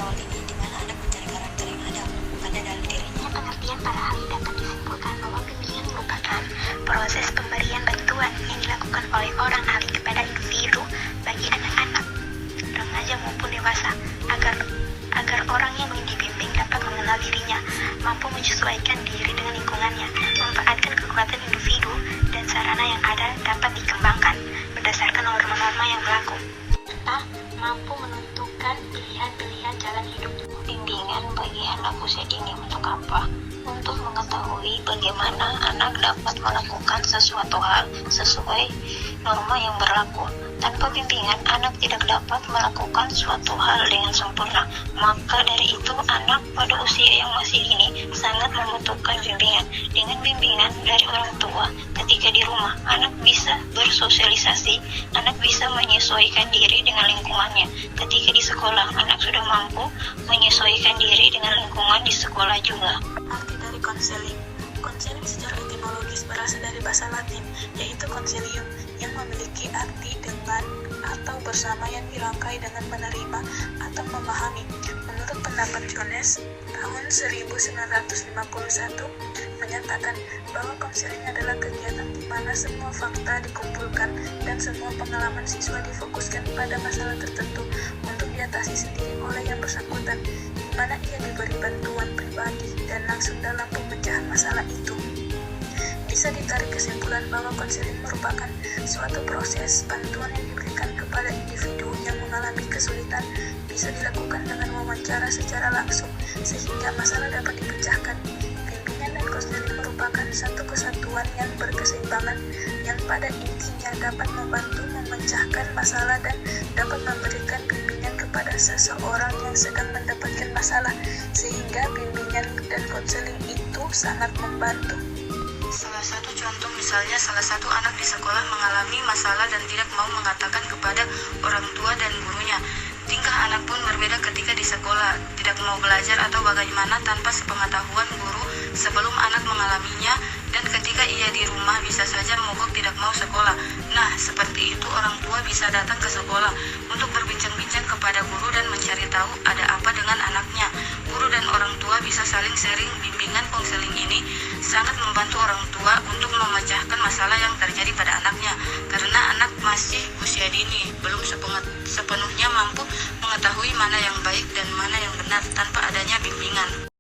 awal ini, di mana anak mencari karakter yang ada dalam dirinya. Pengertian pada hal ini dapat disimpulkan bahwa bimbingan merupakan proses pemberian bantuan yang dilakukan oleh orang ahli kepada individu bagi anak-anak, remaja maupun dewasa, agar orang yang dibimbing dapat mengenal dirinya, mampu menyesuaikan diri dengan lingkungannya, memanfaatkan kekuatan individu dan sarana yang ada dapat dikembangkan berdasarkan norma-norma yang berlaku, serta mampu menentukan pilihan-pilihan jalan hidup. Bimbingan bagi anak usia dini untuk apa? Untuk mengetahui bagaimana anak dapat melakukan sesuatu hal sesuai norma yang berlaku. Tanpa bimbingan, anak tidak dapat melakukan suatu hal dengan sempurna. Maka dari itu, anak pada usia yang masih dini sangat membutuhkan bimbingan. Dengan bimbingan dari orang tua, ketika di rumah, anak bisa bersosialisasi, anak bisa menyesuaikan diri dengan lingkungannya. Ketika di sekolah, anak sudah mampu menyesuaikan diri dengan lingkungan di sekolah juga. Arti dari konseling. Konseling secara etimologis berasal dari bahasa Latin, yaitu consilium, yang memiliki arti dengan atau bersama yang dirangkai dengan menerima atau memahami. Menurut pendapat Jones, tahun 1951 menyatakan bahwa konseling adalah kegiatan di mana semua fakta dikumpulkan dan semua pengalaman siswa difokuskan pada masalah tertentu untuk diatasi sendiri oleh yang bersangkutan, di mana ia diberi bantuan pribadi dan langsung dalam pemecahan masalah itu. Bisa ditarik kesimpulan bahwa konseling merupakan suatu proses bantuan yang diberikan kepada individu yang mengalami kesulitan, bisa dilakukan dengan wawancara secara langsung sehingga masalah dapat dipecahkan. Bimbingan dan konseling merupakan satu kesatuan yang berkeseimbangan yang pada intinya dapat membantu memecahkan masalah dan dapat memberikan bimbingan kepada seseorang yang sedang mendapatkan masalah, sehingga bimbingan dan konseling itu sangat membantu. Salah satu contoh misalnya salah satu anak di sekolah mengalami masalah dan tidak mau mengatakan kepada orang tua dan gurunya. Tingkah anak pun berbeda ketika di sekolah, tidak mau belajar atau bagaimana tanpa sepengetahuan guru sebelum anak mengalaminya, dan ketika ia di rumah bisa saja mogok tidak mau sekolah. Nah, seperti itu orang tua bisa datang ke sekolah untuk berbincang-bincang kepada guru dan mencari tahu ada apa dengan anaknya. Guru dan orang tua bisa saling sharing. Bimbingan konseling ini sangat membantu orang tua untuk memecahkan masalah yang terjadi pada anaknya, karena anak masih usia dini, belum sepenuhnya mampu mengetahui mana yang baik dan mana yang benar tanpa adanya bimbingan.